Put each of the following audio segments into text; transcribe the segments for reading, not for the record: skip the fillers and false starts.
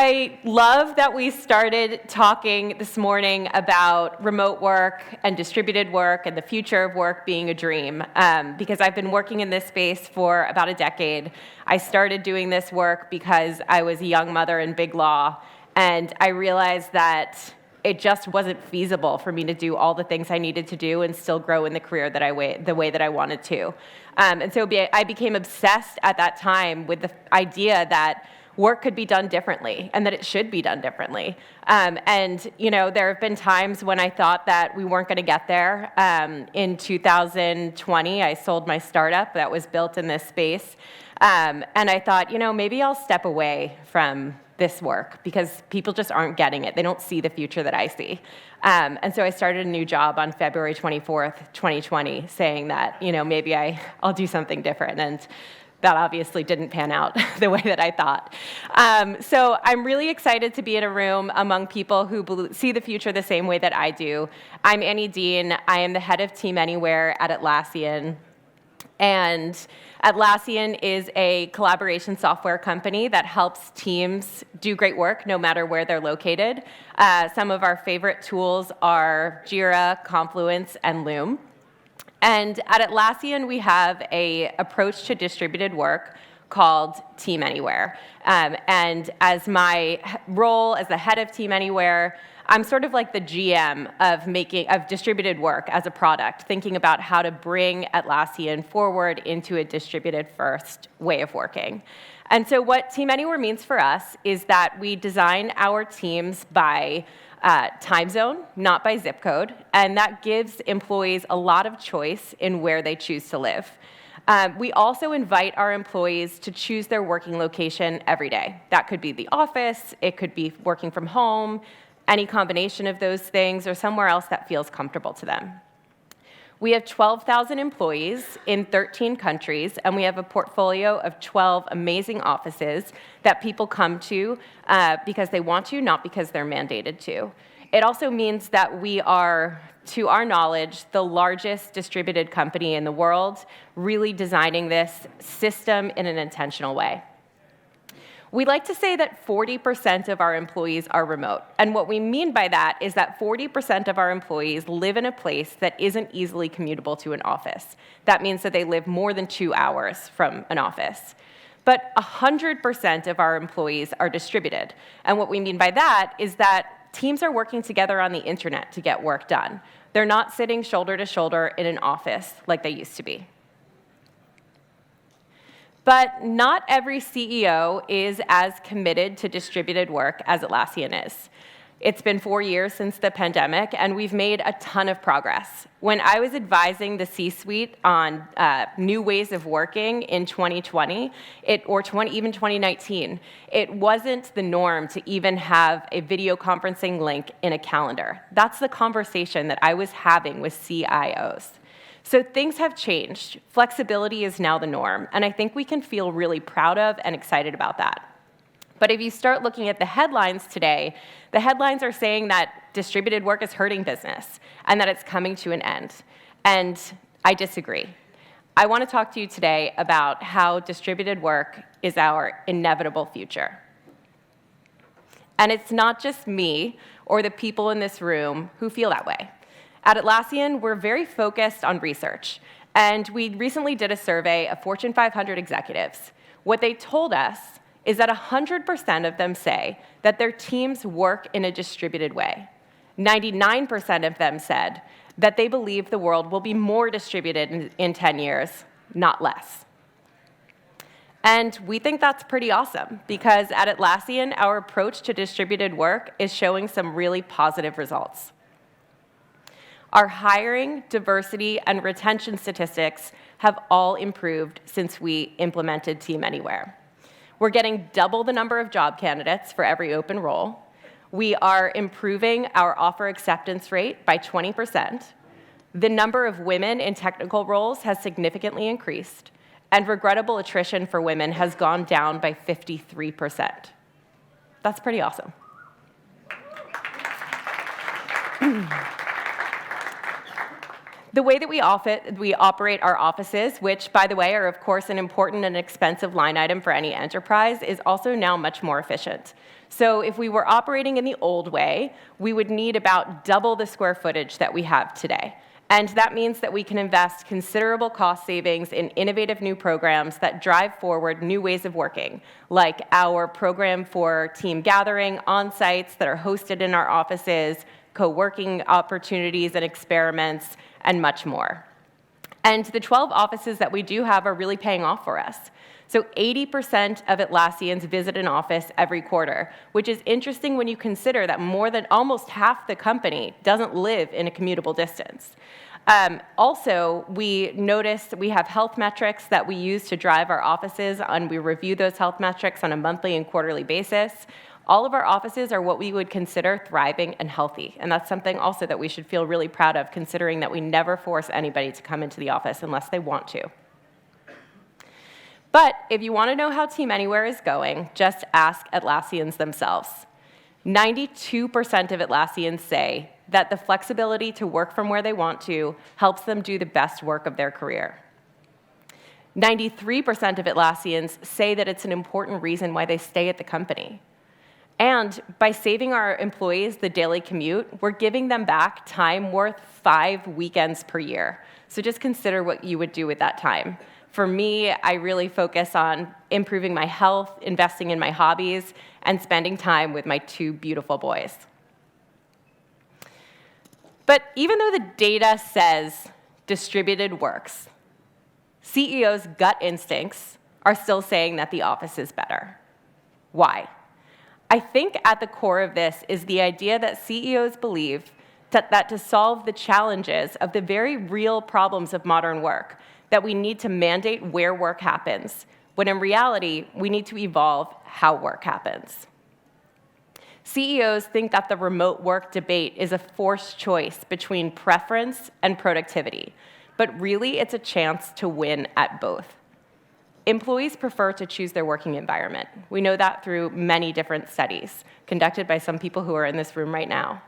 I love that we started talking this morning about remote work and distributed work and the future of work being a dream, because I've been working in this space for about a decade. I started doing this work because I was a young mother in big law, and I realized that it just wasn't feasible for me to do all the things I needed to do and still grow in the career that the way that I wanted to. And so I became obsessed at that time with the idea that work could be done differently and that it should be done differently. And there have been times when I thought that we weren't going to get there. In 2020, I sold my startup that was built in this space. And I thought, maybe I'll step away from this work because people just aren't getting it. They don't see the future that I see. And so I started a new job on February 24th, 2020, saying that, maybe I'll do something different. And that obviously didn't pan out the way that I thought. So I'm really excited to be in a room among people who see the future the same way that I do. I'm Annie Dean. I am the head of Team Anywhere at Atlassian. And Atlassian is a collaboration software company that helps teams do great work no matter where they're located. Some of our favorite tools are Jira, Confluence, and Loom. And at Atlassian, we have an approach to distributed work called Team Anywhere. And as my role as the head of Team Anywhere, I'm sort of like the GM of distributed work as a product, thinking about how to bring Atlassian forward into a distributed first way of working. And so what Team Anywhere means for us is that we design our teams by time zone, not by zip code, and that gives employees a lot of choice in where they choose to live. We also invite our employees to choose their working location every day. That could be the office, it could be working from home, any combination of those things, or somewhere else that feels comfortable to them. We have 12,000 employees in 13 countries, and we have a portfolio of 12 amazing offices that people come to because they want to, not because they're mandated to. It also means that we are, to our knowledge, the largest distributed company in the world, really designing this system in an intentional way. We like to say that 40% of our employees are remote. And what we mean by that is that 40% of our employees live in a place that isn't easily commutable to an office. That means that they live more than 2 hours from an office. But 100% of our employees are distributed. And what we mean by that is that teams are working together on the internet to get work done. They're not sitting shoulder to shoulder in an office like they used to be. But not every CEO is as committed to distributed work as Atlassian is. It's been 4 years since the pandemic, and we've made a ton of progress. When I was advising the C-suite on new ways of working in 2020, even 2019, it wasn't the norm to even have a video conferencing link in a calendar. That's the conversation that I was having with CIOs. So things have changed. Flexibility is now the norm, and I think we can feel really proud of and excited about that. But if you start looking at the headlines today, the headlines are saying that distributed work is hurting business and that it's coming to an end. And I disagree. I want to talk to you today about how distributed work is our inevitable future. And it's not just me or the people in this room who feel that way. At Atlassian, we're very focused on research, and we recently did a survey of Fortune 500 executives. What they told us is that 100% of them say that their teams work in a distributed way. 99% of them said that they believe the world will be more distributed in 10 years, not less. And we think that's pretty awesome, because at Atlassian, our approach to distributed work is showing some really positive results. Our hiring, diversity, and retention statistics have all improved since we implemented Team Anywhere. We're getting double the number of job candidates for every open role. We are improving our offer acceptance rate by 20%. The number of women in technical roles has significantly increased, and regrettable attrition for women has gone down by 53%. That's pretty awesome. The way that we operate our offices, which, by the way, are, of course, an important and expensive line item for any enterprise, is also now much more efficient. So if we were operating in the old way, we would need about double the square footage that we have today. And that means that we can invest considerable cost savings in innovative new programs that drive forward new ways of working, like our program for team gathering on-sites that are hosted in our offices, co-working opportunities and experiments, and much more. And the 12 offices that we do have are really paying off for us. So 80% of Atlassians visit an office every quarter, which is interesting when you consider that more than almost half the company doesn't live in a commutable distance. Also, we noticed we have health metrics that we use to drive our offices, and we review those health metrics on a monthly and quarterly basis. All of our offices are what we would consider thriving and healthy, and that's something also that we should feel really proud of, considering that we never force anybody to come into the office unless they want to. But if you want to know how Team Anywhere is going, just ask Atlassians themselves. 92% of Atlassians say that the flexibility to work from where they want to helps them do the best work of their career. 93% of Atlassians say that it's an important reason why they stay at the company. And by saving our employees the daily commute, we're giving them back time worth 5 weekends per year. So just consider what you would do with that time. For me, I really focus on improving my health, investing in my hobbies, and spending time with my 2 beautiful boys. But even though the data says distributed works, CEOs' gut instincts are still saying that the office is better. Why? I think at the core of this is the idea that CEOs believe that to solve the challenges of the very real problems of modern work, that we need to mandate where work happens, when in reality, we need to evolve how work happens. CEOs think that the remote work debate is a forced choice between preference and productivity, but really it's a chance to win at both. Employees prefer to choose their working environment. We know that through many different studies conducted by some people who are in this room right now.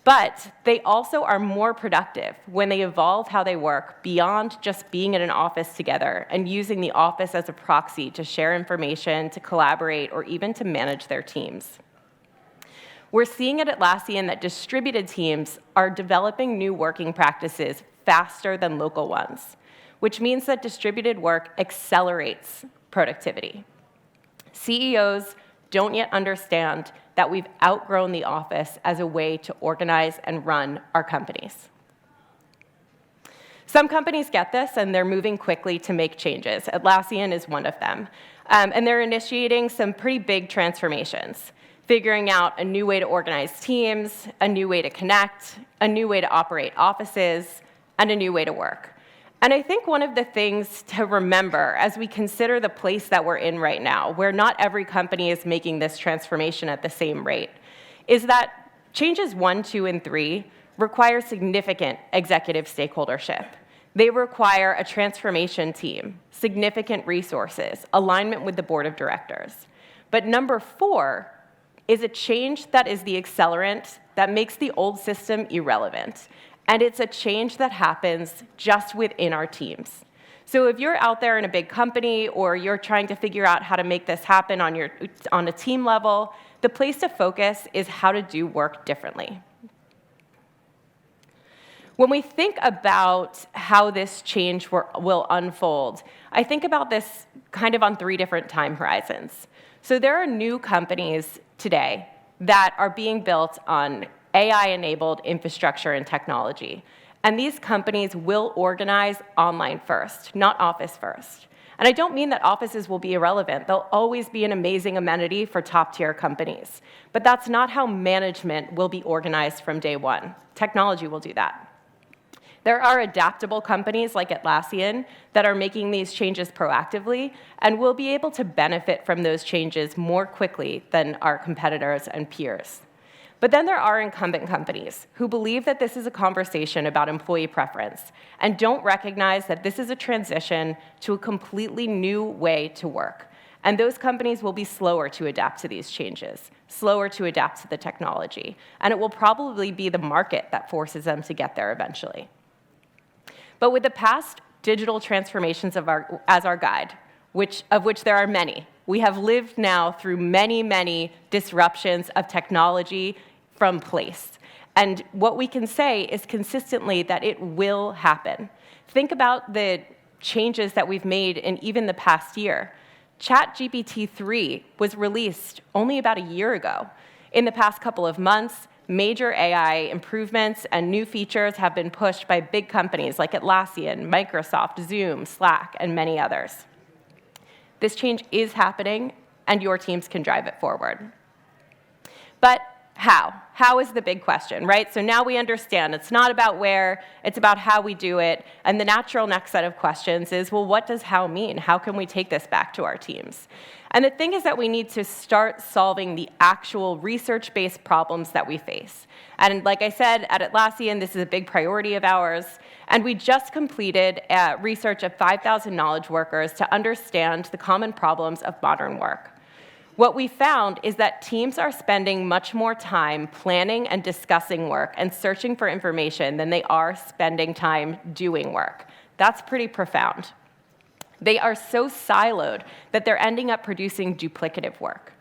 But they also are more productive when they evolve how they work beyond just being in an office together and using the office as a proxy to share information, to collaborate, or even to manage their teams. We're seeing at Atlassian that distributed teams are developing new working practices faster than local ones, which means that distributed work accelerates productivity. CEOs don't yet understand that we've outgrown the office as a way to organize and run our companies. Some companies get this, and they're moving quickly to make changes. Atlassian is one of them. And they're initiating some pretty big transformations, figuring out a new way to organize teams, a new way to connect, a new way to operate offices, and a new way to work. And I think one of the things to remember as we consider the place that we're in right now, where not every company is making this transformation at the same rate, is that changes 1, 2, and 3 require significant executive stakeholdership. They require a transformation team, significant resources, alignment with the board of directors. But number 4 is a change that is the accelerant that makes the old system irrelevant. And it's a change that happens just within our teams. So if you're out there in a big company or you're trying to figure out how to make this happen on a team level, the place to focus is how to do work differently. When we think about how this change will unfold, I think about this kind of on 3 different time horizons. So there are new companies today that are being built on AI-enabled infrastructure and technology. And these companies will organize online first, not office first. And I don't mean that offices will be irrelevant. They'll always be an amazing amenity for top-tier companies. But that's not how management will be organized from day one. Technology will do that. There are adaptable companies like Atlassian that are making these changes proactively and will be able to benefit from those changes more quickly than our competitors and peers. But then there are incumbent companies who believe that this is a conversation about employee preference and don't recognize that this is a transition to a completely new way to work. And those companies will be slower to adapt to these changes, slower to adapt to the technology. And it will probably be the market that forces them to get there eventually. But with the past digital transformations as our guide, of which there are many, we have lived now through many, many disruptions of technology from place. And what we can say is consistently that it will happen. Think about the changes that we've made in even the past year. ChatGPT 3 was released only about a year ago. In the past couple of months, major AI improvements and new features have been pushed by big companies like Atlassian, Microsoft, Zoom, Slack, and many others. This change is happening, and your teams can drive it forward. But how? How is the big question, right? So now we understand it's not about where, it's about how we do it. And the natural next set of questions is, well, what does how mean? How can we take this back to our teams? And the thing is that we need to start solving the actual research-based problems that we face. And like I said, at Atlassian, this is a big priority of ours. And we just completed research of 5,000 knowledge workers to understand the common problems of modern work. What we found is that teams are spending much more time planning and discussing work and searching for information than they are spending time doing work. That's pretty profound. They are so siloed that they're ending up producing duplicative work.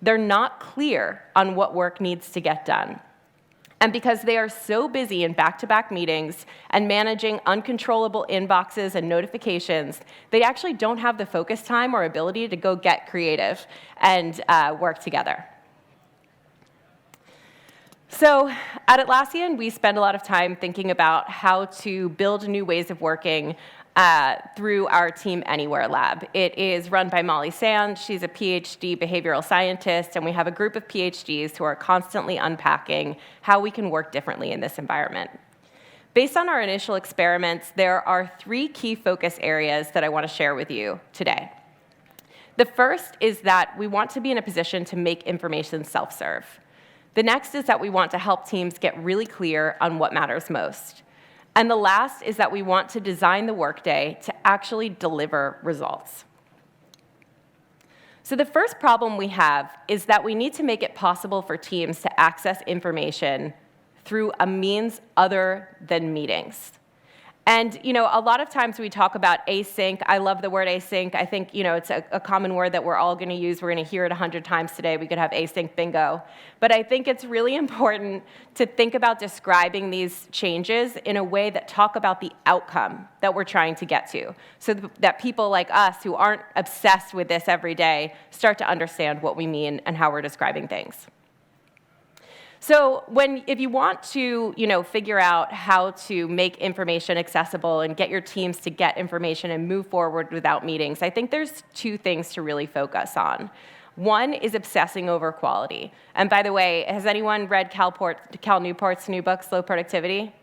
They're not clear on what work needs to get done. And because they are so busy in back-to-back meetings and managing uncontrollable inboxes and notifications, they actually don't have the focus time or ability to go get creative and work together. So at Atlassian, we spend a lot of time thinking about how to build new ways of working through our Team Anywhere lab. It is run by Molly Sand. She's a PhD behavioral scientist, and we have a group of PhDs who are constantly unpacking how we can work differently in this environment. Based on our initial experiments, there are 3 key focus areas that I want to share with you today. The first is that we want to be in a position to make information self-serve. The next is that we want to help teams get really clear on what matters most. And the last is that we want to design the workday to actually deliver results. So the first problem we have is that we need to make it possible for teams to access information through a means other than meetings. And a lot of times we talk about async. I love the word async. I think it's a common word that we're all going to use. We're going to hear it 100 times today. We could have async bingo. But I think it's really important to think about describing these changes in a way that talk about the outcome that we're trying to get to, so that people like us who aren't obsessed with this every day start to understand what we mean and how we're describing things. So if you want to, figure out how to make information accessible and get your teams to get information and move forward without meetings, I think there's 2 things to really focus on. One is obsessing over quality. And by the way, has anyone read Cal Newport's new book, Slow Productivity?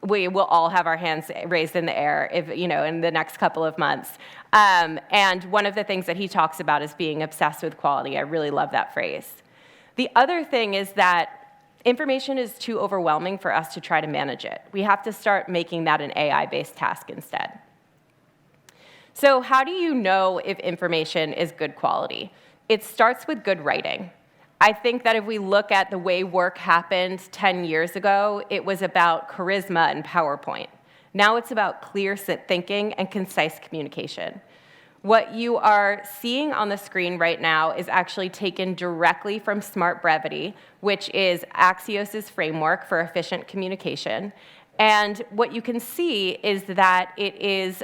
We will all have our hands raised in the air in the next couple of months. And one of the things that he talks about is being obsessed with quality. I really love that phrase. The other thing is that information is too overwhelming for us to try to manage it. We have to start making that an AI-based task instead. So how do you know if information is good quality? It starts with good writing. I think that if we look at the way work happened 10 years ago, it was about charisma and PowerPoint. Now it's about clear thinking and concise communication. What you are seeing on the screen right now is actually taken directly from Smart Brevity, which is Axios' framework for efficient communication. And what you can see is that it is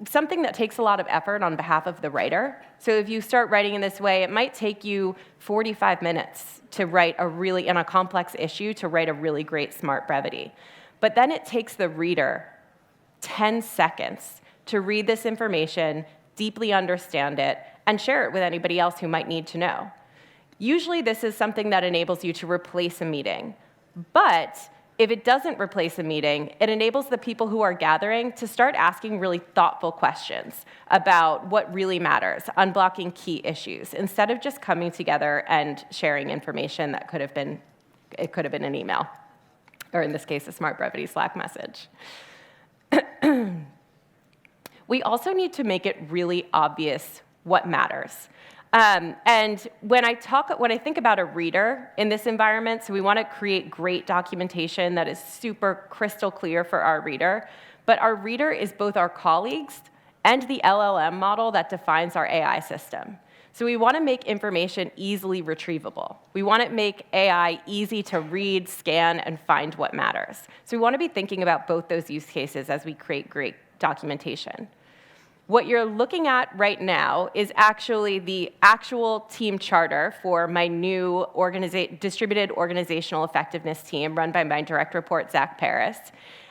something that takes a lot of effort on behalf of the writer. So if you start writing in this way, it might take you 45 minutes to write in a complex issue, to write a really great Smart Brevity. But then it takes the reader 10 seconds to read this information, deeply understand it, and share it with anybody else who might need to know. Usually this is something that enables you to replace a meeting. But if it doesn't replace a meeting, it enables the people who are gathering to start asking really thoughtful questions about what really matters, unblocking key issues, instead of just coming together and sharing information that could have been an email, or in this case, a Smart Brevity Slack message. We also need to make it really obvious what matters. And when I think about a reader in this environment, so we want to create great documentation that is super crystal clear for our reader. but our reader is both our colleagues and the LLM model that defines our AI system. So we want to make information easily retrievable. We want to make AI easy to read, scan, and find what matters. So we want to be thinking about both those use cases as we create great documentation. What you're looking at right now is actually the actual team charter for my new distributed organizational effectiveness team run by my direct report, Zach Paris.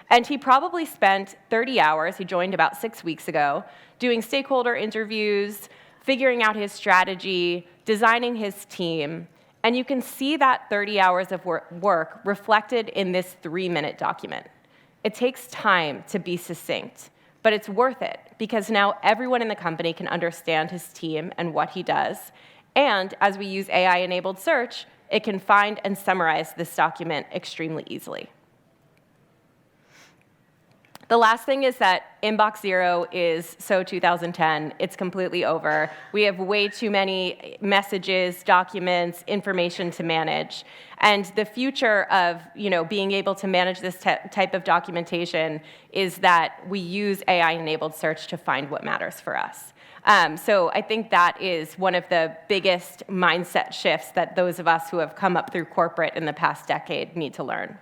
And he probably spent 30 hours, he joined about 6 weeks ago, doing stakeholder interviews, figuring out his strategy, designing his team, and you can see that 30 hours of work reflected in this 3-minute document. It takes time to be succinct, but it's worth it because now everyone in the company can understand his team and what he does, and as we use AI-enabled search, it can find and summarize this document extremely easily. The last thing is that Inbox Zero is so 2010. It's completely over. We have way too many messages, documents, information to manage. And the future of being able to manage this type of documentation is that we use AI-enabled search to find what matters for us. So I think that is one of the biggest mindset shifts that those of us who have come up through corporate in the past decade need to learn.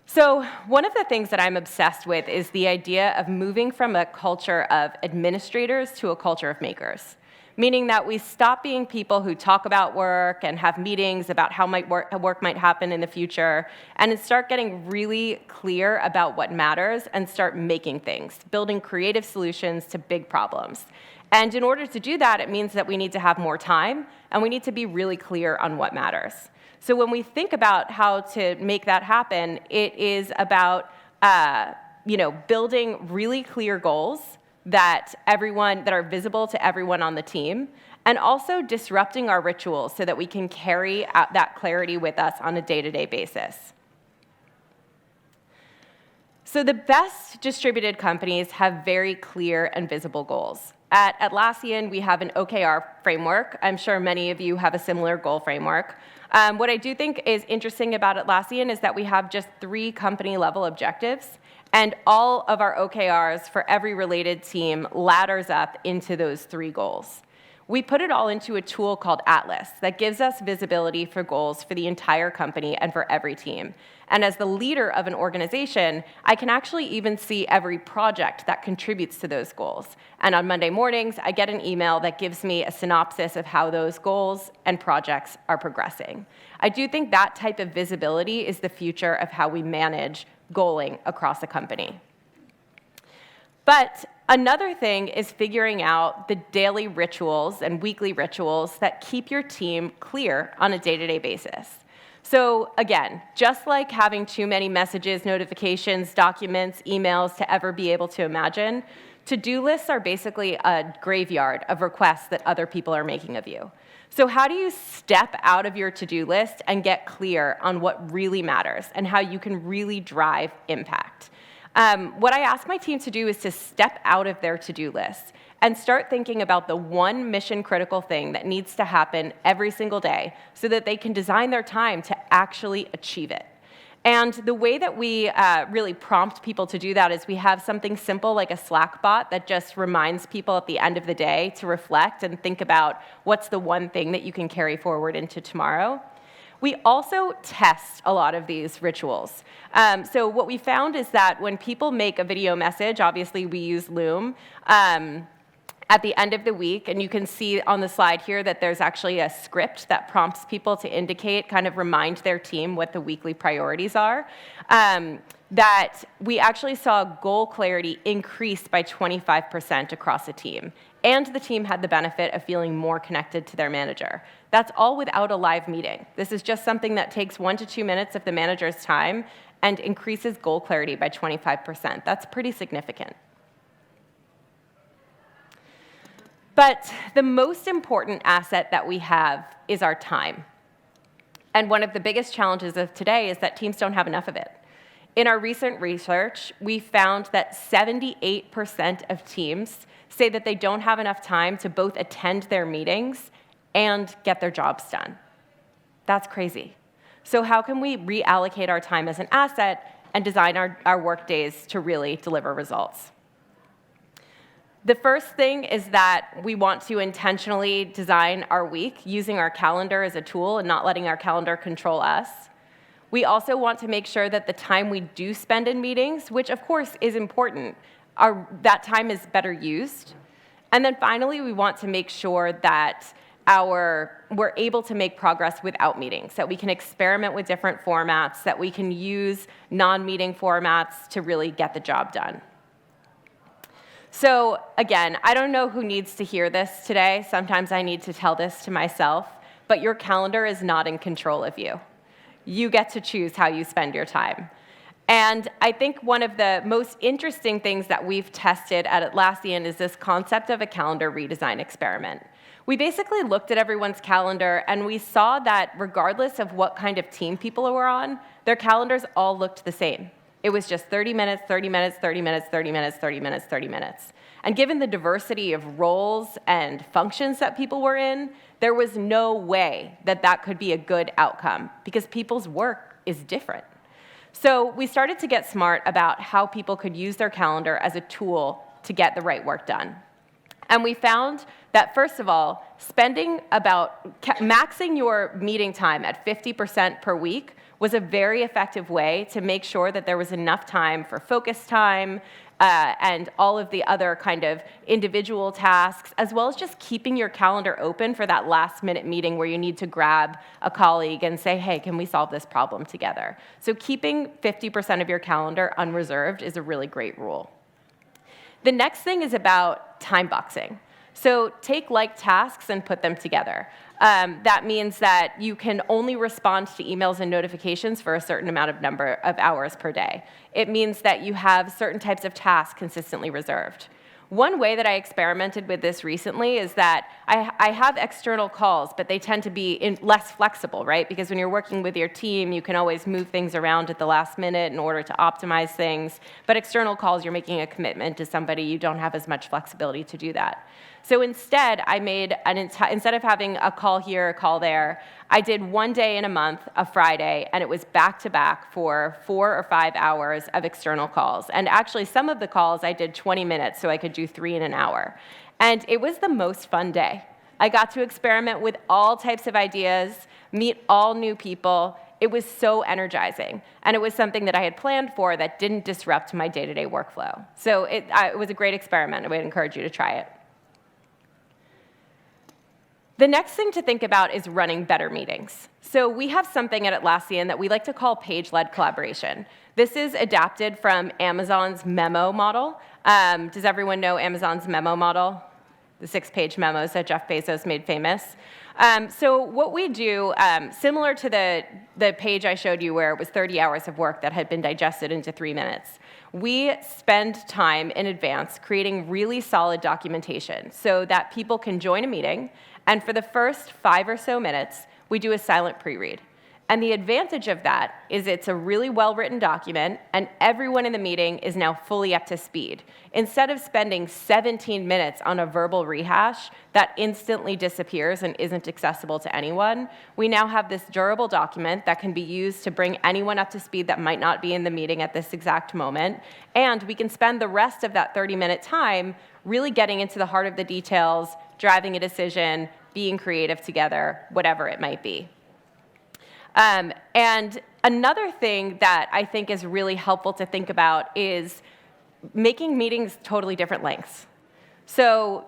So one of the things that I'm obsessed with is the idea of moving from a culture of administrators to a culture of makers, meaning that we stop being people who talk about work and have meetings about how work might happen in the future, and start getting really clear about what matters and start making things, building creative solutions to big problems. And in order to do that, it means that we need to have more time, and we need to be really clear on what matters. So when we think about how to make that happen, it is about building really clear goals that are visible to everyone on the team, and also disrupting our rituals so that we can carry out that clarity with us on a day-to-day basis. So the best distributed companies have very clear and visible goals. At Atlassian, we have an OKR framework. I'm sure many of you have a similar goal framework. What I do think is interesting about Atlassian is that we have just 3 company-level objectives, and all of our OKRs for every related team ladders up into those 3 goals. We put it all into a tool called Atlas that gives us visibility for goals for the entire company and for every team. And as the leader of an organization, I can actually even see every project that contributes to those goals. And on Monday mornings, I get an email that gives me a synopsis of how those goals and projects are progressing. I do think that type of visibility is the future of how we manage goaling across a company. But another thing is figuring out the daily rituals and weekly rituals that keep your team clear on a day-to-day basis. So again, just like having too many messages, notifications, documents, emails to ever be able to imagine, to-do lists are basically a graveyard of requests that other people are making of you. So how do you step out of your to-do list and get clear on what really matters and how you can really drive impact? What I ask my team to do is to step out of their to-do list and start thinking about the one mission-critical thing that needs to happen every single day so that they can design their time to actually achieve it. And the way that we really prompt people to do that is we have something simple like a Slack bot that just reminds people at the end of the day to reflect and think about what's the one thing that you can carry forward into tomorrow. We also test a lot of these rituals. So what we found is that when people make a video message, obviously we use Loom, at the end of the week, and you can see on the slide here that there's actually a script that prompts people to indicate, kind of remind their team what the weekly priorities are, that we actually saw goal clarity increase by 25% across a team. And the team had the benefit of feeling more connected to their manager. That's all without a live meeting. This is just something that takes 1 to 2 minutes of the manager's time and increases goal clarity by 25%. That's pretty significant. But the most important asset that we have is our time. And one of the biggest challenges of today is that teams don't have enough of it. In our recent research, we found that 78% of teams say that they don't have enough time to both attend their meetings and get their jobs done. That's crazy. So how can we reallocate our time as an asset and design our work days to really deliver results. The first thing is that we want to intentionally design our week using our calendar as a tool and not letting our calendar control us. We also want to make sure that the time we do spend in meetings, which of course is important, that time is better used. And then finally, we want to make sure that we're able to make progress without meetings, that we can experiment with different formats, that we can use non-meeting formats to really get the job done. So again, I don't know who needs to hear this today. Sometimes I need to tell this to myself, but your calendar is not in control of you. You get to choose how you spend your time. And I think one of the most interesting things that we've tested at Atlassian is this concept of a calendar redesign experiment. We basically looked at everyone's calendar and we saw that regardless of what kind of team people were on, their calendars all looked the same. It was just 30 minutes, 30 minutes, 30 minutes, 30 minutes, 30 minutes, 30 minutes. And given the diversity of roles and functions that people were in, there was no way that that could be a good outcome because people's work is different. So we started to get smart about how people could use their calendar as a tool to get the right work done. And we found that, first of all, maxing your meeting time at 50% per week was a very effective way to make sure that there was enough time for focus time and all of the other kind of individual tasks, as well as just keeping your calendar open for that last-minute meeting where you need to grab a colleague and say, hey, can we solve this problem together? So keeping 50% of your calendar unreserved is a really great rule. The next thing is about time boxing. So take like tasks and put them together. That means that you can only respond to emails and notifications for a certain number of hours per day. It means that you have certain types of tasks consistently reserved. One way that I experimented with this recently is that I have external calls, but they tend to be less flexible, right? Because when you're working with your team, you can always move things around at the last minute in order to optimize things. But external calls, you're making a commitment to somebody, you don't have as much flexibility to do that. So instead, I made instead of having a call here, a call there, I did one day in a month, a Friday, and it was back-to-back for 4 or 5 hours of external calls. And actually, some of the calls I did 20 minutes, so I could do 3 in an hour. And it was the most fun day. I got to experiment with all types of ideas, meet all new people. It was so energizing. And it was something that I had planned for that didn't disrupt my day-to-day workflow. So it was a great experiment. I would encourage you to try it. The next thing to think about is running better meetings. So we have something at Atlassian that we like to call page-led collaboration. This is adapted from Amazon's memo model. Does everyone know Amazon's memo model? The 6-page memos that Jeff Bezos made famous. So what we do, similar to the page I showed you where it was 30 hours of work that had been digested into 3 minutes, we spend time in advance creating really solid documentation so that people can join a meeting, and for the first 5 or so minutes, we do a silent pre-read. And the advantage of that is it's a really well-written document, and everyone in the meeting is now fully up to speed. Instead of spending 17 minutes on a verbal rehash that instantly disappears and isn't accessible to anyone, we now have this durable document that can be used to bring anyone up to speed that might not be in the meeting at this exact moment, and we can spend the rest of that 30-minute time really getting into the heart of the details, driving a decision, being creative together, whatever it might be. And another thing that I think is really helpful to think about is making meetings totally different lengths. So,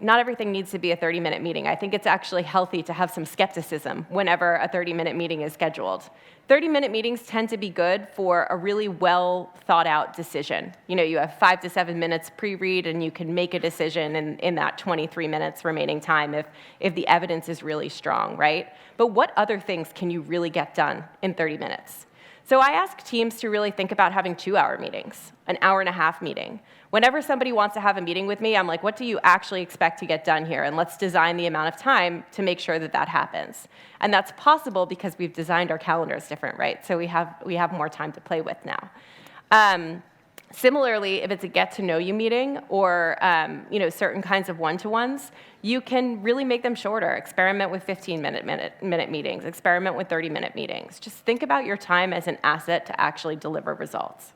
not everything needs to be a 30-minute meeting. I think it's actually healthy to have some skepticism whenever a 30-minute meeting is scheduled. 30-minute meetings tend to be good for a really well-thought-out decision. You have 5 to 7 minutes pre-read, and you can make a decision in that 23 minutes remaining time if the evidence is really strong, right? But what other things can you really get done in 30 minutes? So I ask teams to really think about having 2-hour meetings, an hour-and-a-half meeting. Whenever somebody wants to have a meeting with me, I'm like, what do you actually expect to get done here? And let's design the amount of time to make sure that that happens. And that's possible because we've designed our calendars different, right? So we have more time to play with now. Similarly, if it's a get-to-know-you meeting or certain kinds of one-to-ones, you can really make them shorter. Experiment with 15-minute meetings. Experiment with 30-minute meetings. Just think about your time as an asset to actually deliver results.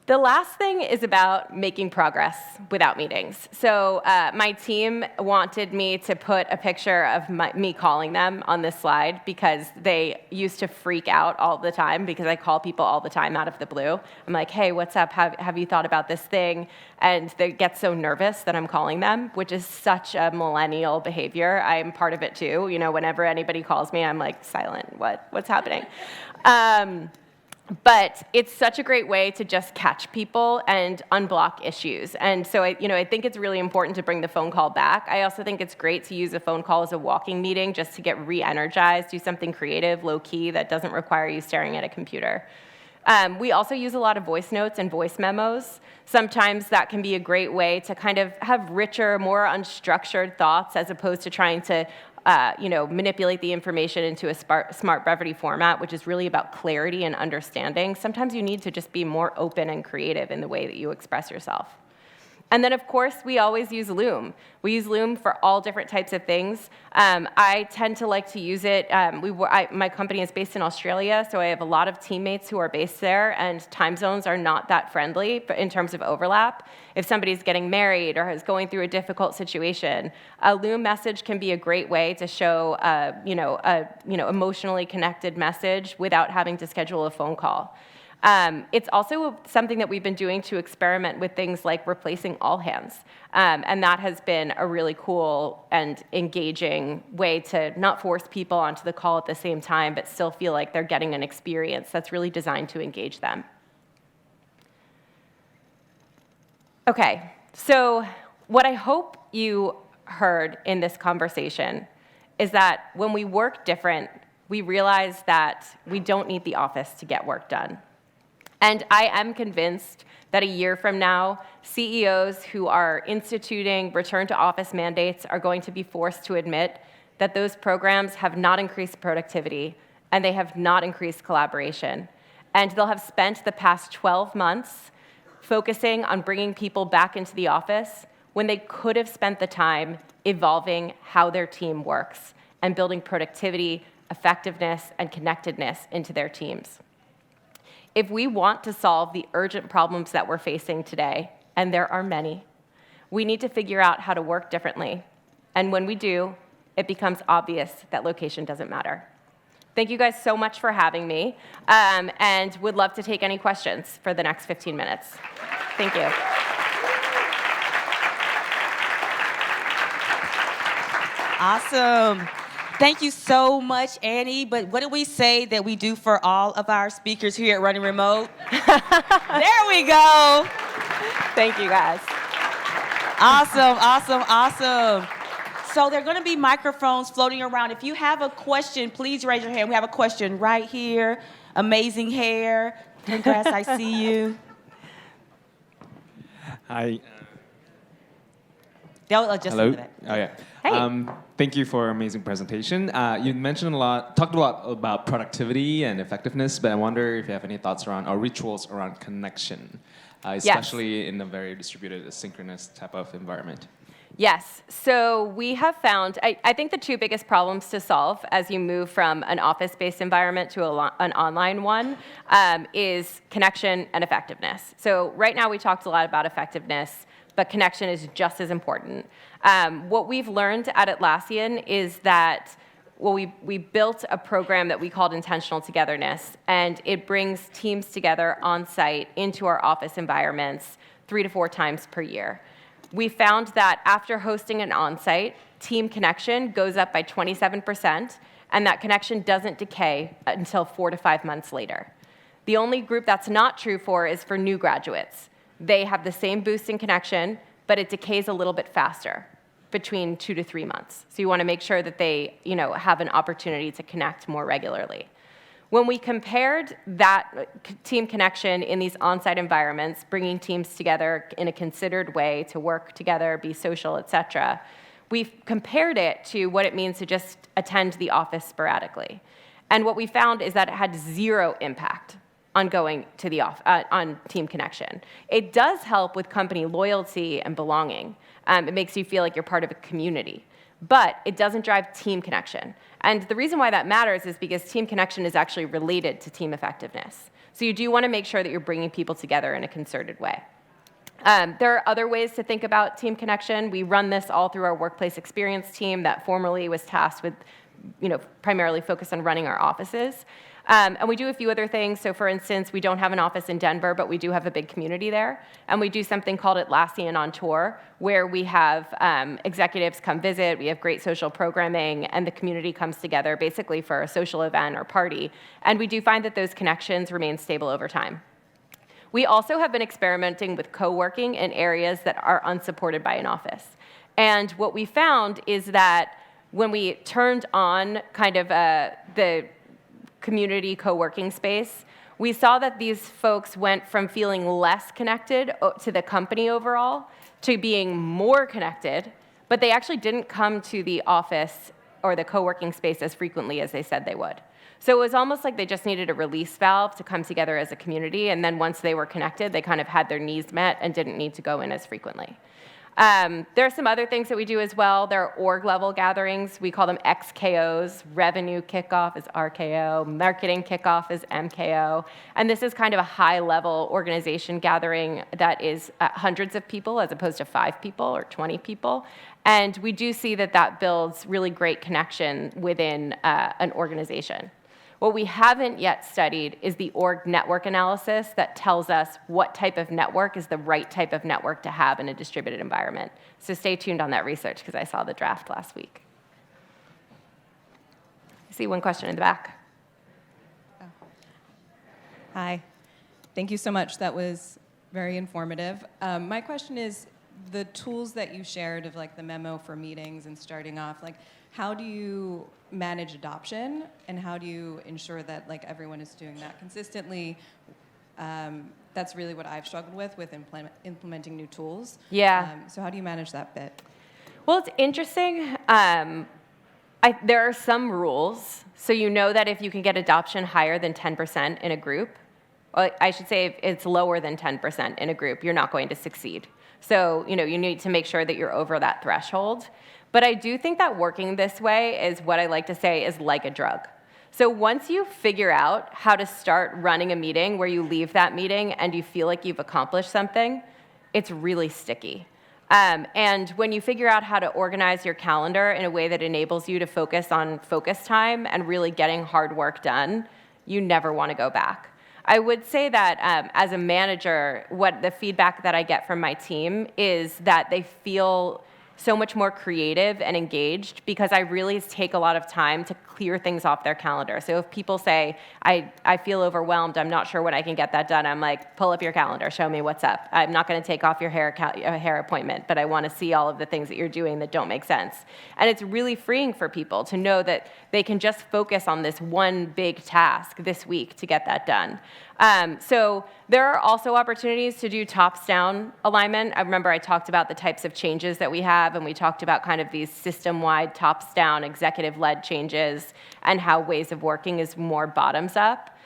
The last thing is about making progress without meetings. So my team wanted me to put a picture of me calling them on this slide because they used to freak out all the time because I call people all the time out of the blue. I'm like, hey, what's up? Have you thought about this thing? And they get so nervous that I'm calling them, which is such a millennial behavior. I'm part of it too. Whenever anybody calls me, I'm like, silent, what's happening? But it's such a great way to just catch people and unblock issues. And so I think it's really important to bring the phone call back. I also think it's great to use a phone call as a walking meeting just to get re-energized, do something creative, low-key, that doesn't require you staring at a computer. We also use a lot of voice notes and voice memos. Sometimes that can be a great way to kind of have richer, more unstructured thoughts as opposed to trying to manipulate the information into a smart brevity format, which is really about clarity and understanding. Sometimes you need to just be more open and creative in the way that you express yourself. And then, of course, we always use Loom. We use Loom for all different types of things. I tend to like to use it. My company is based in Australia, so I have a lot of teammates who are based there, and time zones are not that friendly in terms of overlap. If somebody's getting married or is going through a difficult situation, a Loom message can be a great way to show emotionally connected message without having to schedule a phone call. It's also something that we've been doing to experiment with things like replacing all hands. And that has been a really cool and engaging way to not force people onto the call at the same time, but still feel like they're getting an experience that's really designed to engage them. Okay, so what I hope you heard in this conversation is that when we work different, we realize that we don't need the office to get work done. And I am convinced that a year from now, CEOs who are instituting return-to-office mandates are going to be forced to admit that those programs have not increased productivity and they have not increased collaboration. And they'll have spent the past 12 months focusing on bringing people back into the office when they could have spent the time evolving how their team works and building productivity, effectiveness, and connectedness into their teams. If we want to solve the urgent problems that we're facing today, and there are many, we need to figure out how to work differently. And when we do, it becomes obvious that location doesn't matter. Thank you guys so much for having me, and would love to take any questions for the next 15 minutes. Thank you. Awesome. Thank you so much, Annie. But what do we say that we do for all of our speakers here at Running Remote? There we go. Thank you, guys. Awesome, awesome, awesome. So there are going to be microphones floating around. If you have a question, please raise your hand. We have a question right here. Amazing hair. Congrats, I see you. Hi. They'll just Hello. do that. Oh, yeah. Hey. Thank you for an amazing presentation. You mentioned talked a lot about productivity and effectiveness, but I wonder if you have any thoughts around or rituals around connection, especially in a very distributed, asynchronous type of environment. Yes. So we have found, I think the two biggest problems to solve as you move from an office-based environment to an online one is connection and effectiveness. So right now we talked a lot about effectiveness, but connection is just as important. What we've learned at Atlassian is that we built a program that we called Intentional Togetherness, and it brings teams together on site into our office environments 3 to 4 times per year. We found that after hosting an on-site, team connection goes up by 27%, and that connection doesn't decay until 4 to 5 months later. The only group that's not true for is for new graduates. They have the same boost in connection, but it decays a little bit faster, between 2 to 3 months. So you want to make sure that they, have an opportunity to connect more regularly. When we compared that team connection in these on-site environments, bringing teams together in a considered way to work together, be social, et cetera, we've compared it to what it means to just attend the office sporadically. And what we found is that it had 0 impact on going to the on Team Connection. It does help with company loyalty and belonging. It makes you feel like you're part of a community, but it doesn't drive team connection. And the reason why that matters is because team connection is actually related to team effectiveness. So you do want to make sure that you're bringing people together in a concerted way. There are other ways to think about team connection. We run this all through our workplace experience team that formerly was tasked with, primarily focused on running our offices. And we do a few other things. So for instance, we don't have an office in Denver, but we do have a big community there. And we do something called Atlassian on Tour, where we have executives come visit, we have great social programming, and the community comes together basically for a social event or party. And we do find that those connections remain stable over time. We also have been experimenting with co-working in areas that are unsupported by an office. And what we found is that when we turned on kind of the community co-working space, we saw that these folks went from feeling less connected to the company overall to being more connected, but they actually didn't come to the office or the co-working space as frequently as they said they would. So it was almost like they just needed a release valve to come together as a community, and then once they were connected, they kind of had their needs met and didn't need to go in as frequently. There are some other things that we do as well. There are org-level gatherings. We call them XKOs. Revenue kickoff is RKO. Marketing kickoff is MKO. And this is kind of a high-level organization gathering that is hundreds of people as opposed to 5 people or 20 people. And we do see that that builds really great connection within an organization. What we haven't yet studied is the org network analysis that tells us what type of network is the right type of network to have in a distributed environment. So stay tuned on that research because I saw the draft last week. I see one question in the back. Oh. Hi. Thank you so much. That was very informative. My question is, the tools that you shared of like the memo for meetings and starting off, like how do you manage adoption and how do you ensure that like everyone is doing that consistently? That's really what I've struggled with implementing new tools. Yeah. So how do you manage that bit? Well, it's interesting. There are some rules. So you know that if you can get adoption higher than 10% in a group, or I should say if it's lower than 10% in a group, you're not going to succeed. So, you need to make sure that you're over that threshold. But I do think that working this way is what I like to say is like a drug. So once you figure out how to start running a meeting where you leave that meeting and you feel like you've accomplished something, it's really sticky. And when you figure out how to organize your calendar in a way that enables you to focus on focus time and really getting hard work done, you never want to go back. I would say that as a manager, what the feedback that I get from my team is that they feel so much more creative and engaged because I really take a lot of time to clear things off their calendar. So if people say, I feel overwhelmed, I'm not sure when I can get that done, I'm like, pull up your calendar, show me what's up. I'm not going to take off your hair appointment, but I want to see all of the things that you're doing that don't make sense. And it's really freeing for people to know that they can just focus on this one big task this week to get that done. So there are also opportunities to do tops-down alignment. I remember I talked about the types of changes that we have, and we talked about kind of these system-wide tops-down executive-led changes and how ways of working is more bottoms-up.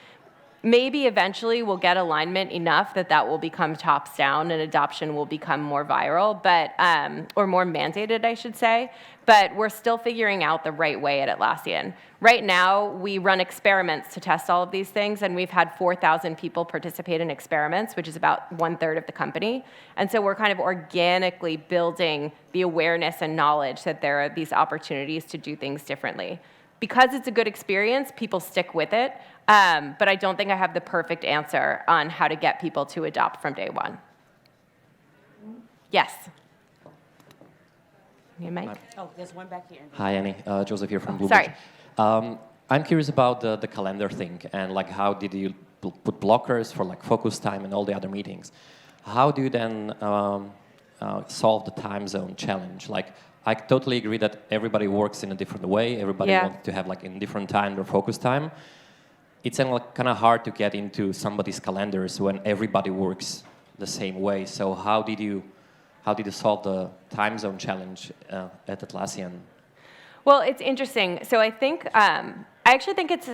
Maybe eventually we'll get alignment enough that that will become tops down and adoption will become more viral, but or more mandated, I should say. But we're still figuring out the right way at Atlassian. Right now, we run experiments to test all of these things, and we've had 4,000 people participate in experiments, which is about 1/3 of the company. And so we're kind of organically building the awareness and knowledge that there are these opportunities to do things differently. Because it's a good experience, people stick with it, but I don't think I have the perfect answer on how to get people to adopt from day one. Yes? You mic? Oh, there's one back here. Hi, Annie. Joseph here from Bloomberg. Sorry. I'm curious about the calendar thing and like how did you put blockers for like focus time and all the other meetings? How do you then solve the time zone challenge? Like, I totally agree that everybody works in a different way. Everybody wants to have like in different time their focus time. It's kind of hard to get into somebody's calendars when everybody works the same way. So how did you solve the time zone challenge at Atlassian? Well, it's interesting. So I think I actually think it's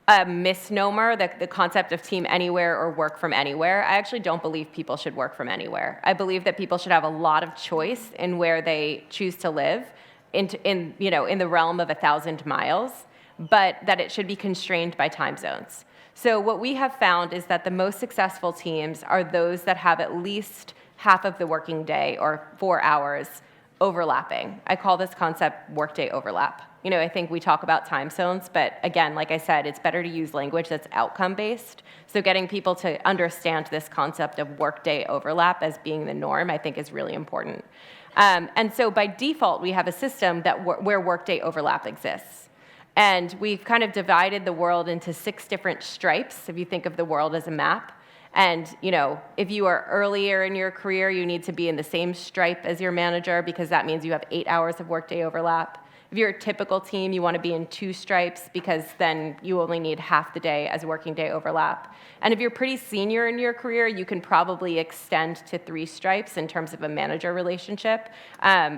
a misnomer, the concept of team anywhere or work from anywhere. I actually don't believe people should work from anywhere. I believe that people should have a lot of choice in where they choose to live in the realm of 1,000 miles, but that it should be constrained by time zones. So what we have found is that the most successful teams are those that have at least half of the working day or 4 hours overlapping. I call this concept workday overlap. I think we talk about time zones, but again, like I said, it's better to use language that's outcome-based. So getting people to understand this concept of workday overlap as being the norm, I think is really important. And so by default, we have a system where workday overlap exists. And we've kind of divided the world into 6 different stripes, if you think of the world as a map. And, if you are earlier in your career, you need to be in the same stripe as your manager because that means you have 8 hours of workday overlap. If you're a typical team, you want to be in 2 stripes because then you only need half the day as working day overlap. And if you're pretty senior in your career, you can probably extend to 3 stripes in terms of a manager relationship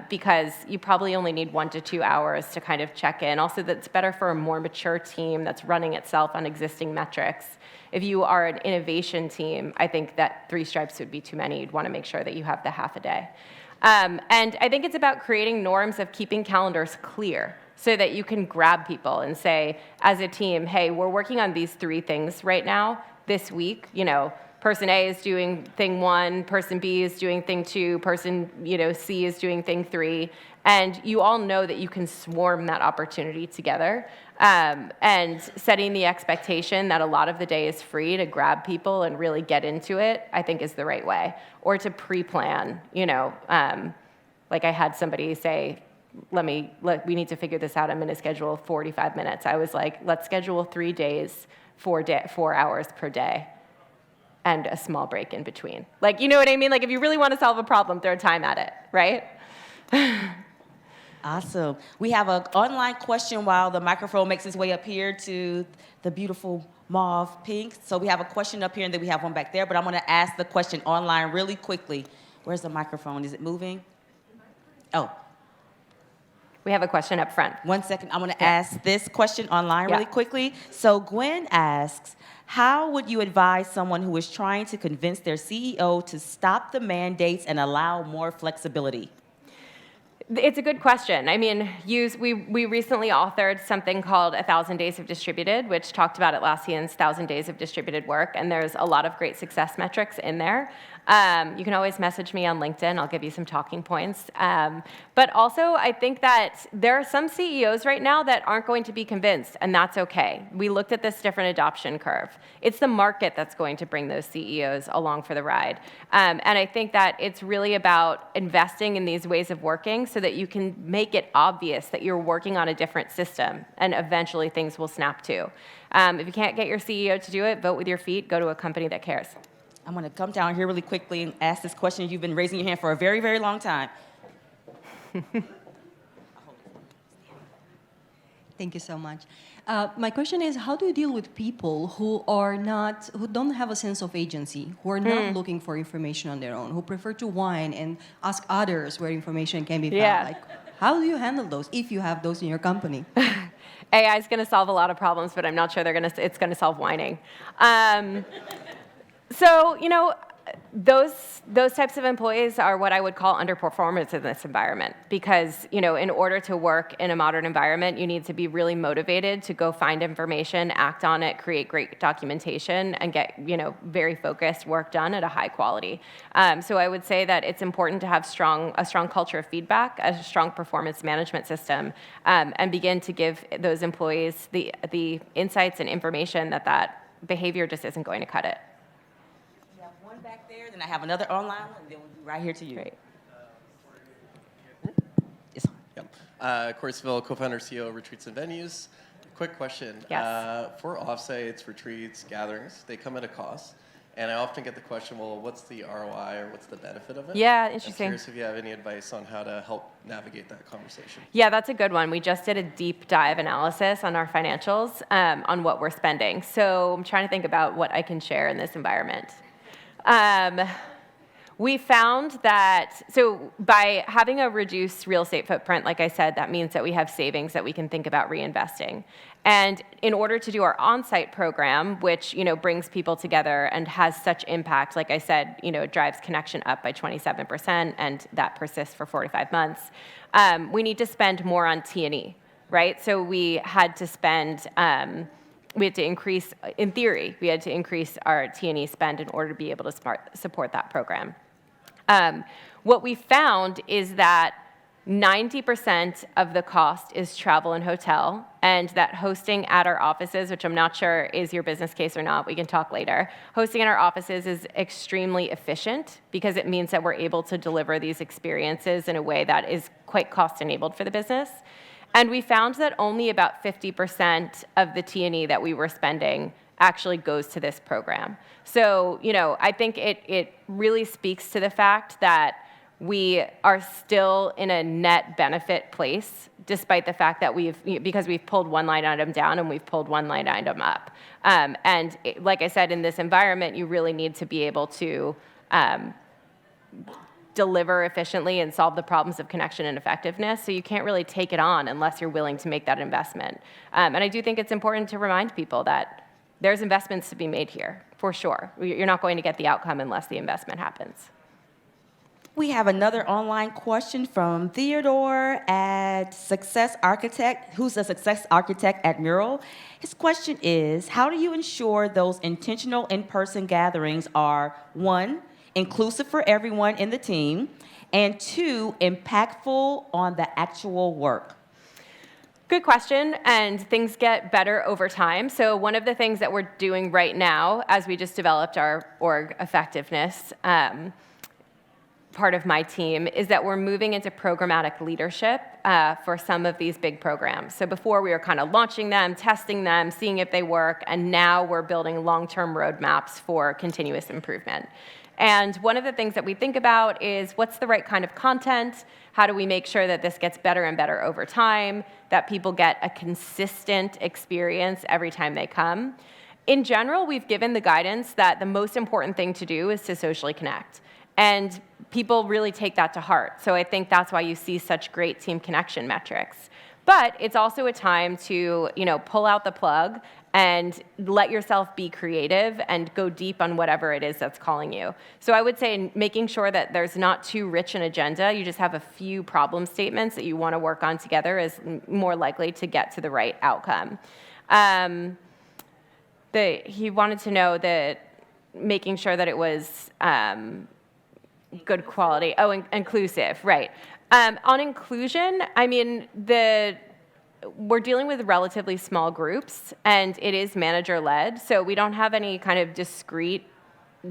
because you probably only need 1 to 2 hours to kind of check in. Also, that's better for a more mature team that's running itself on existing metrics. If you are an innovation team, I think that 3 stripes would be too many. You'd want to make sure that you have the half a day. And I think it's about creating norms of keeping calendars clear so that you can grab people and say, as a team, hey, we're working on these 3 things right now this week. Person A is doing thing 1, person B is doing thing 2, person C is doing thing 3. And you all know that you can swarm that opportunity together. And setting the expectation that a lot of the day is free to grab people and really get into it, I think is the right way. Or to pre-plan, like I had somebody say, we need to figure this out. I'm going to schedule 45 minutes. I was like, let's schedule 3 days, 4 hours per day, and a small break in between. Like, you know what I mean? Like, if you really want to solve a problem, throw time at it, right? Awesome. We have an online question while the microphone makes its way up here to the beautiful mauve pink. So we have a question up here, and then we have one back there. But I'm going to ask the question online really quickly. Where's the microphone? Is it moving? Oh. We have a question up front. 1 second. I'm going to ask this question online really quickly. So Gwen asks, how would you advise someone who is trying to convince their CEO to stop the mandates and allow more flexibility? It's a good question. I mean, we recently authored something called 1,000 Days of Distributed, which talked about Atlassian's 1,000 Days of Distributed Work, and there's a lot of great success metrics in there. You can always message me on LinkedIn. I'll give you some talking points. But also, I think that there are some CEOs right now that aren't going to be convinced, and that's okay. We looked at this different adoption curve. It's the market that's going to bring those CEOs along for the ride. And I think that it's really about investing in these ways of working so that you can make it obvious that you're working on a different system, and eventually things will snap too. If you can't get your CEO to do it, vote with your feet, go to a company that cares. I'm going to come down here really quickly and ask this question. You've been raising your hand for a very, very long time. Thank you so much. My question is, how do you deal with people who don't have a sense of agency, who are not looking for information on their own, who prefer to whine and ask others where information can be found? Yeah. Like, how do you handle those if you have those in your company? AI is going to solve a lot of problems, but I'm not sure it's going to solve whining. So, those types of employees are what I would call underperformers in this environment because, in order to work in a modern environment, you need to be really motivated to go find information, act on it, create great documentation, and get, very focused work done at a high quality. So I would say that it's important to have a strong culture of feedback, a strong performance management system, and begin to give those employees the insights and information that behavior just isn't going to cut it. Back there, then I have another online one, and then we'll be right here to you. Great. Corey Seville, co-founder, CEO of Retreats and Venues. Quick question. Yes. For offsites, retreats, gatherings, they come at a cost. And I often get the question, well, what's the ROI or what's the benefit of it? Yeah, interesting. I'm curious if you have any advice on how to help navigate that conversation. Yeah, that's a good one. We just did a deep dive analysis on our financials on what we're spending. So I'm trying to think about what I can share in this environment. We found that, so by having a reduced real estate footprint, like I said, that means that we have savings that we can think about reinvesting. And in order to do our on-site program, which brings people together and has such impact, like I said, it drives connection up by 27%, and that persists for 45 months. We need to spend more on T&E, right? So we had to spend. We had to increase, in theory, we had to increase our T&E spend in order to be able to support that program. What we found is that 90% of the cost is travel and hotel, and that hosting at our offices, which I'm not sure is your business case or not, we can talk later. Hosting in our offices is extremely efficient because it means that we're able to deliver these experiences in a way that is quite cost-enabled for the business. And we found that only about 50% of the T&E that we were spending actually goes to this program. So, I think it really speaks to the fact that we are still in a net benefit place, despite the fact that because we've pulled one line item down and we've pulled one line item up. Like I said, in this environment, you really need to be able to deliver efficiently and solve the problems of connection and effectiveness. So you can't really take it on unless you're willing to make that investment. And I do think it's important to remind people that there's investments to be made here, for sure. You're not going to get the outcome unless the investment happens. We have another online question from Theodore at Success Architect, who's a success architect at Mural. His question is, how do you ensure those intentional in-person gatherings are, 1, inclusive for everyone in the team, and 2, impactful on the actual work? Good question, and things get better over time. So one of the things that we're doing right now, as we just developed our org effectiveness, part of my team, is that we're moving into programmatic leadership for some of these big programs. So before we were kind of launching them, testing them, seeing if they work, and now we're building long-term roadmaps for continuous improvement. And one of the things that we think about is what's the right kind of content? How do we make sure that this gets better and better over time, that people get a consistent experience every time they come? In general, we've given the guidance that the most important thing to do is to socially connect. And people really take that to heart. So I think that's why you see such great team connection metrics. But it's also a time to, pull out the plug and let yourself be creative and go deep on whatever it is that's calling you. So I would say making sure that there's not too rich an agenda, you just have a few problem statements that you want to work on together is more likely to get to the right outcome. He wanted to know that making sure that it was good quality. Oh, inclusive, right. On inclusion, we're dealing with relatively small groups, and it is manager-led, so we don't have any kind of discrete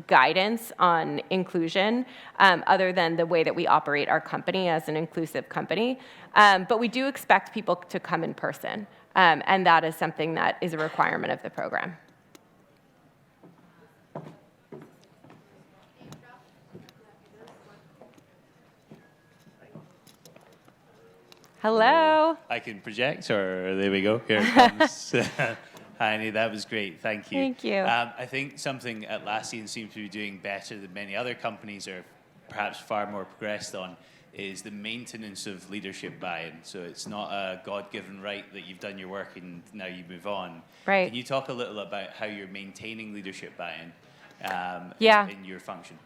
guidance on inclusion other than the way that we operate our company as an inclusive company. But we do expect people to come in person, and that is something that is a requirement of the program. Hello. I can project, or there we go. Here it comes. Heini, that was great. Thank you. Thank you. I think something Atlassian seems to be doing better than many other companies are perhaps far more progressed on is the maintenance of leadership buy-in. So it's not a God-given right that you've done your work and now you move on. Right. Can you talk a little about how you're maintaining leadership buy-in in your function?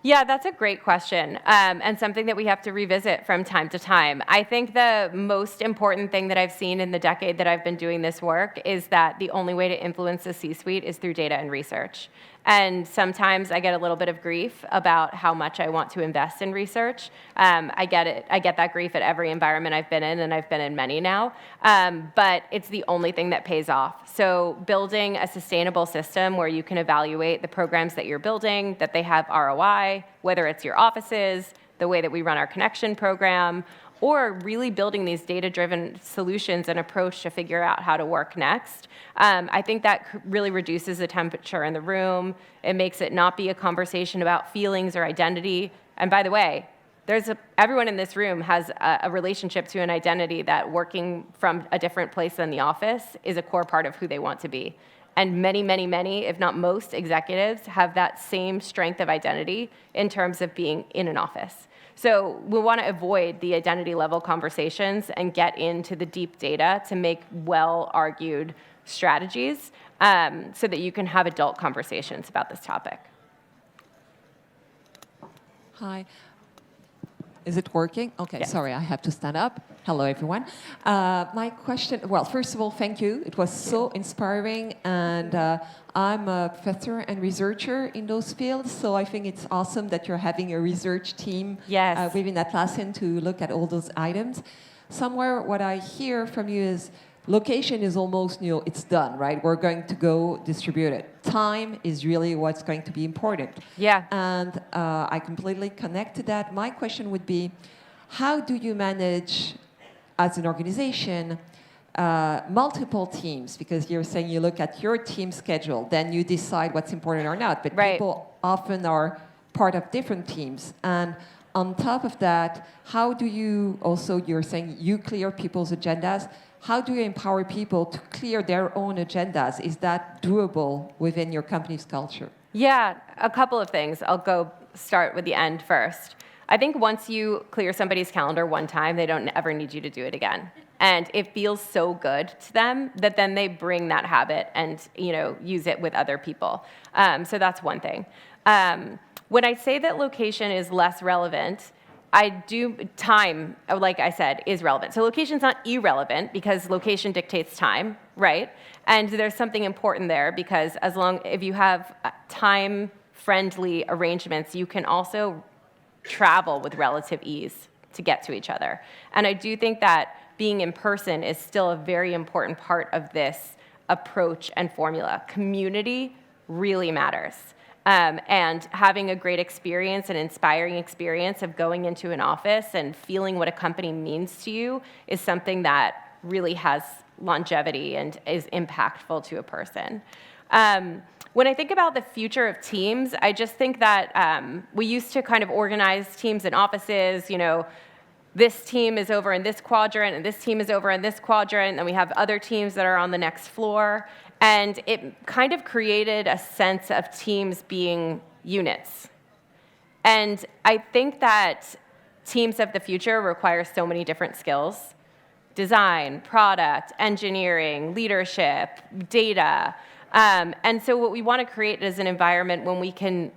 Yeah, that's a great question, and something that we have to revisit from time to time. I think the most important thing that I've seen in the decade that I've been doing this work is that the only way to influence the C-suite is through data and research. And sometimes I get a little bit of grief about how much I want to invest in research. I get it. I get that grief at every environment I've been in, and I've been in many now. But it's the only thing that pays off. So building a sustainable system where you can evaluate the programs that you're building, that they have ROI, whether it's your offices, the way that we run our connection program, or really building these data-driven solutions and approach to figure out how to work next. I think that really reduces the temperature in the room. It makes it not be a conversation about feelings or identity. And by the way, everyone in this room has a relationship to an identity that working from a different place than the office is a core part of who they want to be. And many, many, many, if not most executives have that same strength of identity in terms of being in an office. So we want to avoid the identity level conversations and get into the deep data to make well-argued strategies so that you can have adult conversations about this topic. Hi. Is it working? Okay, Yes. Sorry, I have to stand up. Hello, everyone. My question, well, first of all, thank you. It was so inspiring, and I'm a professor and researcher in those fields, so I think it's awesome that you're having a research team Yes. within Atlassian to look at all those items. Somewhere what I hear from you is location is almost, it's done, right? We're going to go distribute it. Time is really what's going to be important. Yeah. And I completely connect to that. My question would be, how do you manage, as an organization, multiple teams? Because you're saying you look at your team schedule, then you decide what's important or not. But Right. people often are part of different teams. And on top of that, how do you also, you're saying you clear people's agendas. How do you empower people to clear their own agendas? Is that doable within your company's culture? Yeah, a couple of things. I'll go start with the end first. I think once you clear somebody's calendar one time, they don't ever need you to do it again. And it feels so good to them that then they bring that habit and use it with other people. So that's one thing. When I say that location is less relevant, time, like I said, is relevant. So location's not irrelevant because location dictates time, right? And there's something important there because if you have time-friendly arrangements, you can also travel with relative ease to get to each other. And I do think that being in person is still a very important part of this approach and formula. Community really matters. And having a great experience, an inspiring experience of going into an office and feeling what a company means to you is something that really has longevity and is impactful to a person. When I think about the future of teams, I just think that we used to kind of organize teams in offices, this team is over in this quadrant, and this team is over in this quadrant, and we have other teams that are on the next floor. And it kind of created a sense of teams being units. And I think that teams of the future require so many different skills: design, product, engineering, leadership, data. And so what we want to create is an environment when we can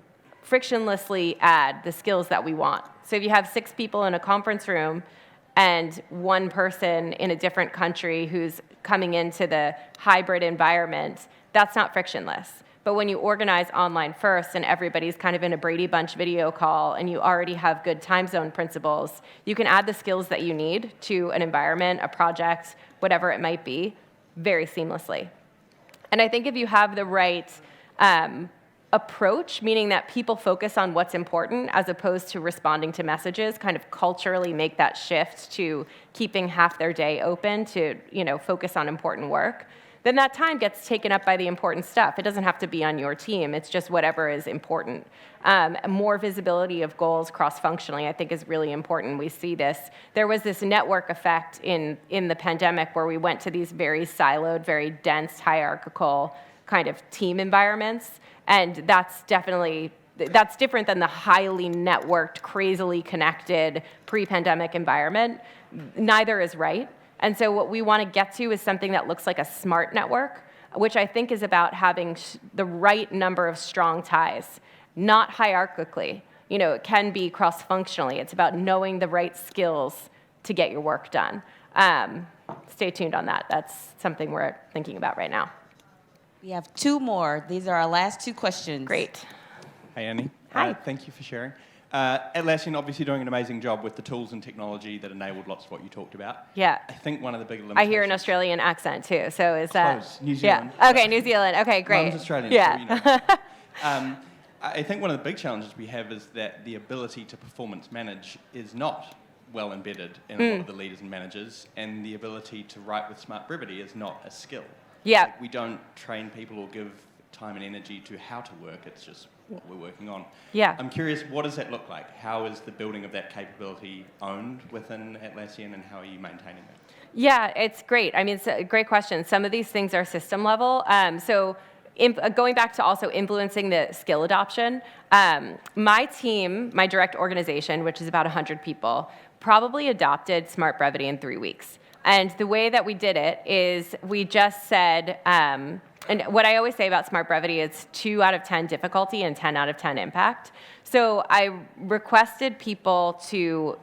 frictionlessly add the skills that we want. So if you have 6 people in a conference room and one person in a different country who's coming into the hybrid environment, that's not frictionless. But when you organize online first and everybody's kind of in a Brady Bunch video call and you already have good time zone principles, you can add the skills that you need to an environment, a project, whatever it might be, very seamlessly. And I think if you have the right approach, meaning that people focus on what's important as opposed to responding to messages, kind of culturally make that shift to keeping half their day open to, focus on important work, then that time gets taken up by the important stuff. It doesn't have to be on your team. It's just whatever is important. More visibility of goals cross-functionally, I think, is really important. We see this. There was this network effect in the pandemic where we went to these very siloed, very dense, hierarchical kind of team environments. And that's different than the highly networked, crazily connected pre-pandemic environment. Neither is right. And so what we want to get to is something that looks like a smart network, which I think is about having the right number of strong ties, not hierarchically. It can be cross-functionally. It's about knowing the right skills to get your work done. Stay tuned on that. That's something we're thinking about right now. We have 2 more. These are our last 2 questions. Great. Hey, Annie. Hi. Thank you for sharing. Atlassian obviously doing an amazing job with the tools and technology that enabled lots of what you talked about. Yeah. I think one of the big limitations... I hear an Australian accent, too. So is that... Close. New Zealand. Yeah. Okay, New Zealand. Okay, great. Mum's Australian. Yeah. So I think one of the big challenges we have is that the ability to performance manage is not well embedded in a lot of the leaders and managers, and the ability to write with smart brevity is not a skill. Yeah. Like, we don't train people or give time and energy to how to work. It's just what we're working on. Yeah. I'm curious, what does that look like? How is the building of that capability owned within Atlassian, and how are you maintaining it? Yeah, it's great. I mean, it's a great question. Some of these things are system level. Going back to also influencing the skill adoption, my team, my direct organization, which is about 100 people, probably adopted Smart Brevity in 3 weeks. And the way that we did it is we just said, and what I always say about Smart Brevity is 2 out of 10 difficulty and 10 out of 10 impact. So I requested people to,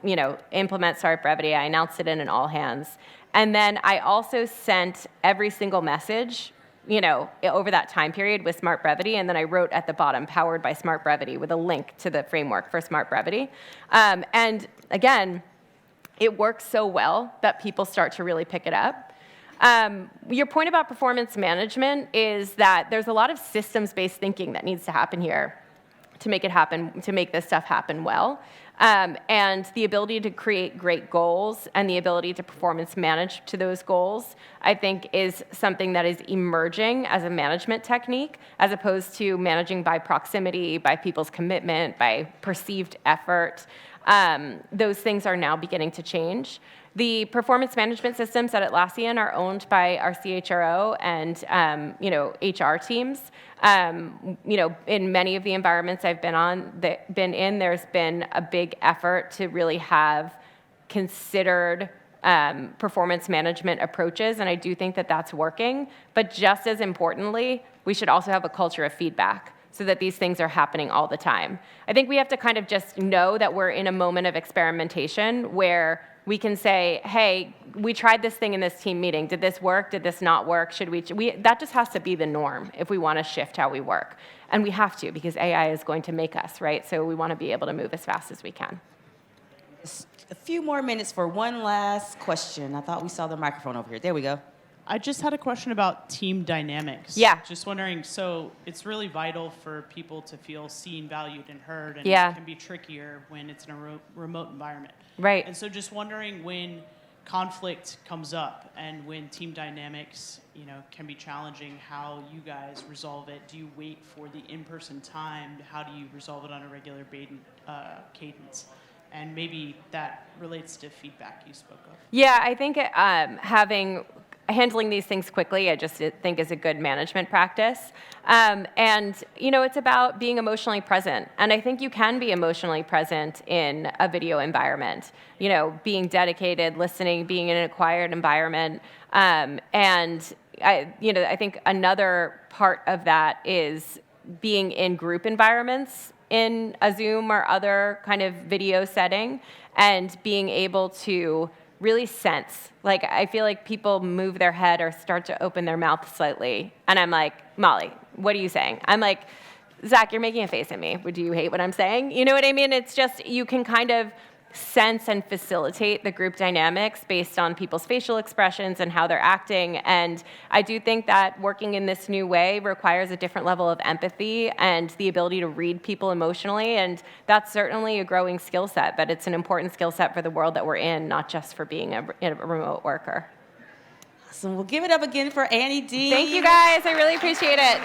implement Smart Brevity. I announced it in an all hands. And then I also sent every single message, over that time period with Smart Brevity. And then I wrote at the bottom, powered by Smart Brevity, with a link to the framework for Smart Brevity. And again, it works so well that people start to really pick it up. Your point about performance management is that there's a lot of systems-based thinking that needs to happen here to make it happen, to make this stuff happen well. And the ability to create great goals and the ability to performance manage to those goals, I think, is something that is emerging as a management technique, as opposed to managing by proximity, by people's commitment, by perceived effort. Those things are now beginning to change. The performance management systems at Atlassian are owned by our CHRO and HR teams. In many of the environments I've been in, there's been a big effort to really have considered performance management approaches, and I do think that that's working. But just as importantly, we should also have a culture of feedback, so that these things are happening all the time. I think we have to kind of just know that we're in a moment of experimentation where we can say, hey, we tried this thing in this team meeting. Did this work? Did this not work? Should we that just has to be the norm if we want to shift how we work. And we have to, because AI is going to make us, right? So we want to be able to move as fast as we can. A few more minutes for one last question. I thought we saw the microphone over here. There we go. I just had a question about team dynamics. Yeah. Just wondering, so it's really vital for people to feel seen, valued, and heard, and Yeah. it can be trickier when it's in a remote environment. Right. And so just wondering when conflict comes up and when team dynamics, can be challenging, how you guys resolve it. Do you wait for the in-person time? How do you resolve it on a regular cadence? And maybe that relates to feedback you spoke of. Yeah, I think handling these things quickly, I just think is a good management practice. It's about being emotionally present. And I think you can be emotionally present in a video environment, being dedicated, listening, being in an acquired environment. I think another part of that is being in group environments in a Zoom or other kind of video setting, and being able to really sense. Like, I feel like people move their head or start to open their mouth slightly, and I'm like, Molly, what are you saying? I'm like, Zach, you're making a face at me. Do you hate what I'm saying? You know what I mean? It's just, you can kind of sense and facilitate the group dynamics based on people's facial expressions and how they're acting. And I do think that working in this new way requires a different level of empathy and the ability to read people emotionally. And that's certainly a growing skill set, but it's an important skill set for the world that we're in, not just for being a remote worker. Awesome. We'll give it up again for Annie D. Thank you, guys. I really appreciate it.